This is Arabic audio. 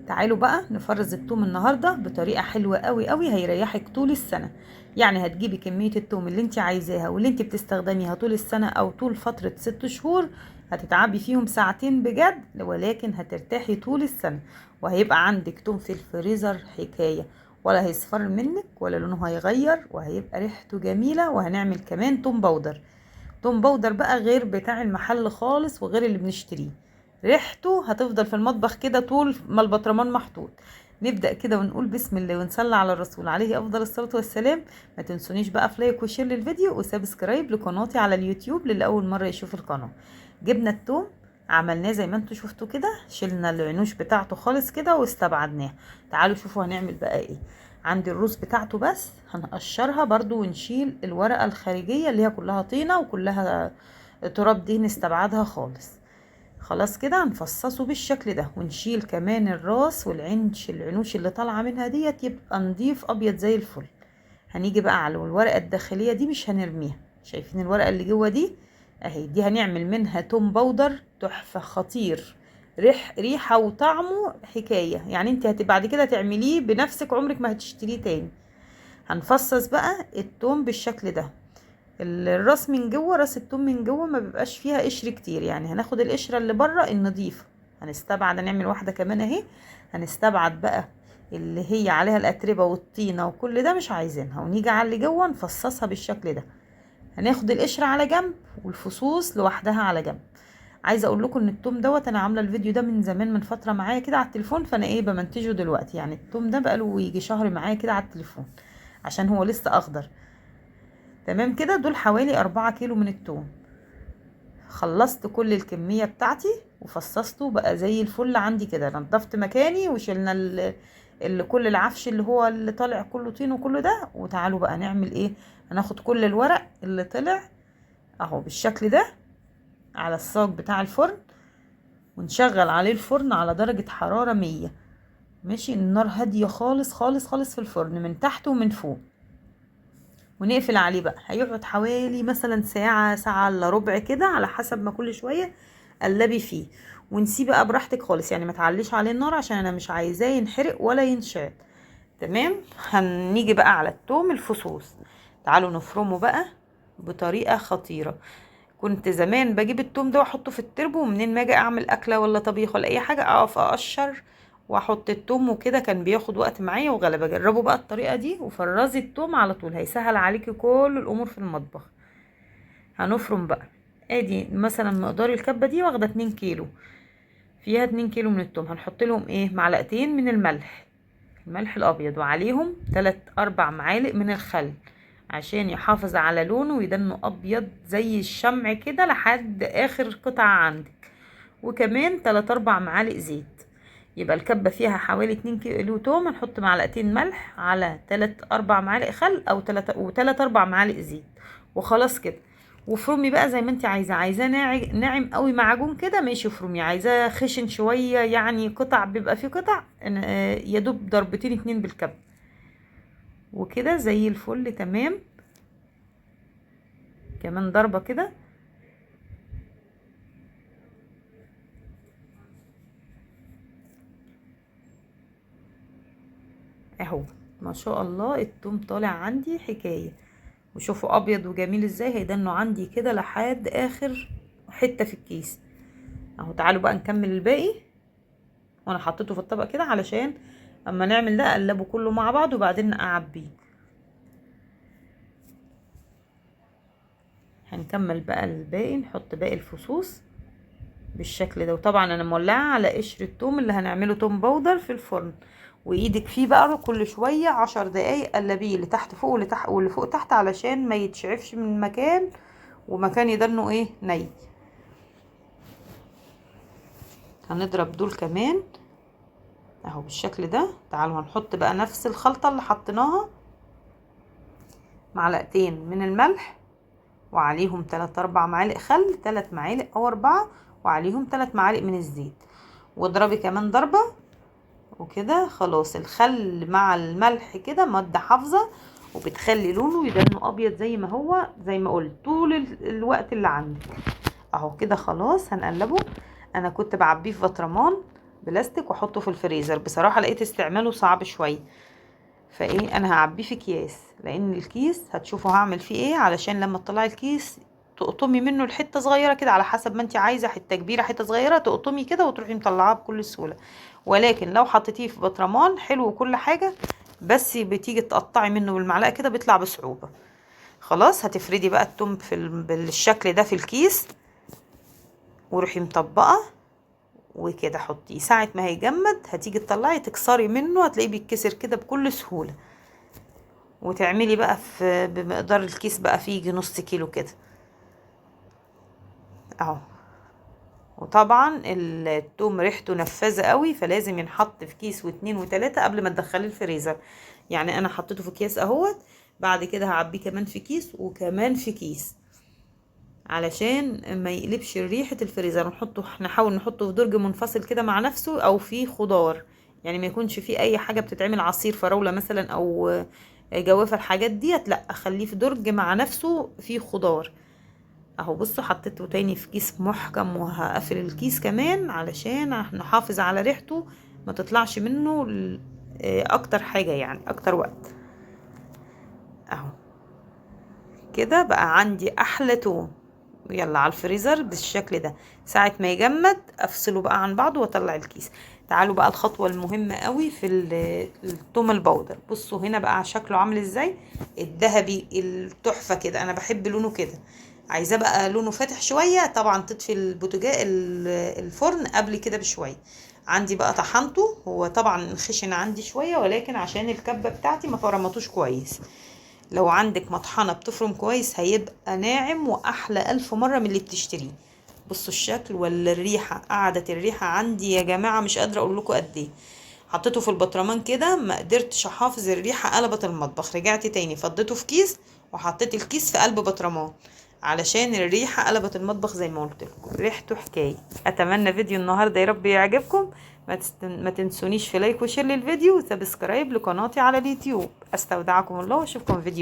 تعالوا بقى نفرز التوم النهارده بطريقه حلوه قوي قوي، هيريحك طول السنه. يعني هتجيبي كميه التوم اللي انت عايزاها واللي انت بتستخدميها طول السنه او طول فتره 6 شهور. هتتعبي فيهم ساعتين بجد، ولكن هترتاحي طول السنه. وهيبقى عندك توم في الفريزر حكايه، ولا هيصفر منك ولا لونه هيغير، وهيبقى ريحته جميله. وهنعمل كمان توم باودر. توم باودر بقى غير بتاع المحل خالص، وغير اللي بنشتريه. ريحته هتفضل في المطبخ كده طول ما البطرمان محطوط. نبدأ كده ونقول بسم الله ونصلي على الرسول عليه أفضل الصلاة والسلام. ما تنسونيش بقى في لايك وشير للفيديو وسبسكرايب لقناتي على اليوتيوب للي أول مرة يشوف القناة. جبنا التوم، عملناه زي ما انتوا شفتوا كده، شلنا العنوش بتاعته خالص كده واستبعدناه. تعالوا شوفوا هنعمل بقى ايه. عندي الروز بتاعته بس هنقشرها برضو ونشيل الورقة الخارجية اللي هي كلها طينة وكلها تراب، دي نستبعدها خالص. خلاص كده هنفصصه بالشكل ده، ونشيل كمان الراس العنوش اللي طالعة منها ديت، يبقى نضيف ابيض زي الفل. هنيجي بقى على الورقة الداخلية دي، مش هنرميها. شايفين الورقة اللي جوه دي اهي، دي هنعمل منها توم باودر تحفة خطير. ريحة وطعمه حكاية، يعني انت بعد كده تعمليه بنفسك، عمرك ما هتشتريه تاني. هنفصص بقى التوم بالشكل ده. الراس من جوه، راس التوم من جوه ما بيبقاش فيها قشر كتير، يعني هناخد القشرة اللي بره النظيفة. هنستبعد، هنعمل واحدة كمان اهي. هنستبعد بقى اللي هي عليها الاتربة والطينة وكل ده مش عايزينها، ونيجي على اللي جوه نفصصها بالشكل ده. هناخد القشرة على جنب والفصوص لوحدها على جنب. عايزه اقول لكم ان التوم دوت انا عامله الفيديو ده من زمان، من فتره معايا كده على التليفون، فانا بمنتجه دلوقتي. يعني التوم ده بقاله يجي شهر معايا كده على التليفون، عشان هو لسه اخضر. تمام كده، دول حوالي 4 كيلو من التوم. خلصت كل الكميه بتاعتي وفصصته بقى زي الفل. عندي كده نضفت مكاني وشلنا اللي كل العفش اللي هو اللي طالع كله طين وكله ده. وتعالوا بقى نعمل ايه. هناخد كل الورق اللي طلع اهو بالشكل ده على الصاج بتاع الفرن، ونشغل عليه الفرن على درجة حرارة 100. ماشي، النار هادية خالص خالص خالص في الفرن من تحت ومن فوق. ونقفل عليه بقى. هيقعد حوالي مثلا ساعة، ساعة الا ربع كده، على حسب ما كل شوية قلبي فيه. ونسيب بقى براحتك خالص، يعني ما تعليش عليه النار عشان انا مش عايزاه ينحرق ولا ينشال. تمام. هنيجي بقى على التوم الفصوص. تعالوا نفرمه بقى بطريقة خطيرة. كنت زمان بجيب التوم ده واحطه في التربو، ومنين ما اجي اعمل اكله ولا طبيخ ولا اي حاجه اقف اقشر واحط التوم وكده، كان بياخد وقت معايا وغلبه. جربوا بقى الطريقه دي وفرزي التوم على طول، هيسهل عليكي كل الامور في المطبخ. هنفرم بقى. ادي مثلا مقدار الكبه دي واخده 2 كيلو، فيها 2 كيلو من التوم. هنحط لهم معلقتين من الملح، الملح الابيض، وعليهم 3-4 معالق من الخل، عشان يحافظ على لونه ويدنه ابيض زي الشمع كده لحد اخر قطعة عندك. وكمان 3-4 معالق زيت. يبقى الكبة فيها حوالي 2 كيلو توم، هنحط معلقتين ملح على 3-4 معالق خل، او 3-4 معالق زيت. وخلاص كده. وفرمي بقى زي ما انت عايزاه ناعم قوي معجون كده ماشي، فرمي. عايزاه خشن شويه، يعني قطع، بيبقى فيه قطع يا دوب ضربتين 2 بالكب وكده زي الفل. تمام. كمان ضربه كده اهو. ما شاء الله التوم طالع عندي حكايه. وشوفوا ابيض وجميل ازاي، هيدنوا عندي كده لحد اخر حته في الكيس اهو. تعالوا بقى نكمل الباقي. وانا حطيته في الطبق كده علشان اما نعمل ده اقلبه كله مع بعض وبعدين نقعب بيه. هنكمل بقى الباقي، نحط باقي الفصوص بالشكل ده. وطبعا انا مولعه على قشر التوم اللي هنعمله توم باودر في الفرن، وايدك فيه بقى كل شويه 10 دقايق قلبيه لتحت فوق ولتحت واللي فوق تحت، علشان ما يتشعفش من مكان ومكان يدنه ني. هنضرب دول كمان اهو بالشكل ده. تعالوا هنحط بقى نفس الخلطه اللي حطيناها، معلقتين من الملح، وعليهم 3-4 معالق خل، 3 معالق او 4، وعليهم 3 معالق من الزيت. واضربي كمان ضربة وكده. خلاص، الخل مع الملح كده مادة حافظة، وبتخلي لونه يدنه ابيض زي ما هو، زي ما قلت طول الوقت اللي عندك اهو كده. خلاص هنقلبه. انا كنت بعبيه في بطرمان بلاستيك واحطه في الفريزر. بصراحة لقيت استعماله صعب شوية، فايه انا هعبيه في اكياس، لان الكيس هتشوفوا هعمل فيه ايه. علشان لما تطلعي الكيس تقطمي منه الحته صغيره كده على حسب ما انت عايزه، حته كبيره حته صغيره، تقطمي كده وتروحي مطلعاها بكل سهوله. ولكن لو حطيتيه في برطمان حلو وكل حاجه، بس بتيجي تقطعي منه بالمعلقه كده بيطلع بصعوبه. خلاص هتفردي بقى التوم بالشكل ده في الكيس، وروحي مطبقه وكده حطيه. ساعه ما هيجمد هتيجي تطلعي تكسري منه، هتلاقيه بيتكسر كده بكل سهوله. وتعملي بقى في بمقدار الكيس بقى فيه يجي نص كيلو كده اهو. وطبعا التوم ريحته نفاذة قوي، فلازم ينحط في كيس واتنين وتلاتة قبل ما تدخليه الفريزر. يعني انا حطيته في اكياس اهوت، بعد كده هعبيه كمان في كيس وكمان في كيس، علشان ما يقلبش ريحة الفريزر. نحاول نحطه في درج منفصل كده مع نفسه، او في خضار، يعني ما يكونش فيه اي حاجة بتتعمل، عصير فراولة مثلا او جوافة، الحاجات ديت لا، اخليه في درج مع نفسه فيه خضار اهو. بصوا حطيته تاني في كيس محكم، وهقفل الكيس كمان علشان نحافظ على ريحته ما تطلعش منه اكتر حاجة، يعني اكتر وقت اهو. كده بقى عندي احلى توم. يلا على الفريزر بالشكل ده. ساعة ما يجمد افصله بقى عن بعضه واطلع الكيس. تعالوا بقى الخطوة المهمة قوي في التوم البودر. بصوا هنا بقى شكله عامل ازاي، الذهبي التحفة كده، انا بحب لونه كده. عايزاه بقى لونه فاتح شوية، طبعا تطفي البوتاجاز الفرن قبل كده بشوية. عندي بقى طحنته، هو طبعا خشن عندي شوية، ولكن عشان الكبة بتاعتي ما فرمتوش كويس. لو عندك مطحنة بتفرم كويس هيبقى ناعم واحلى الف مرة من اللي بتشتريه. بصوا الشكل ولا الريحة، قعدت الريحة عندي يا جماعة مش قادرة اقول لكم قد ايه. حطيته في البطرمان كده ما قدرتش احافظ، الريحة قلبت المطبخ. رجعت تاني فضيته في كيس وحطيت الكيس في قلب بطرمان، علشان الريحة قلبت المطبخ زي ما قلت لكم، ريحته حكاية. اتمنى فيديو النهاردة يا رب يعجبكم. ما تنسونيش في لايك وشير للفيديو وسبسكرايب لقناتي على اليوتيوب. استودعكم الله واشوفكم فيديو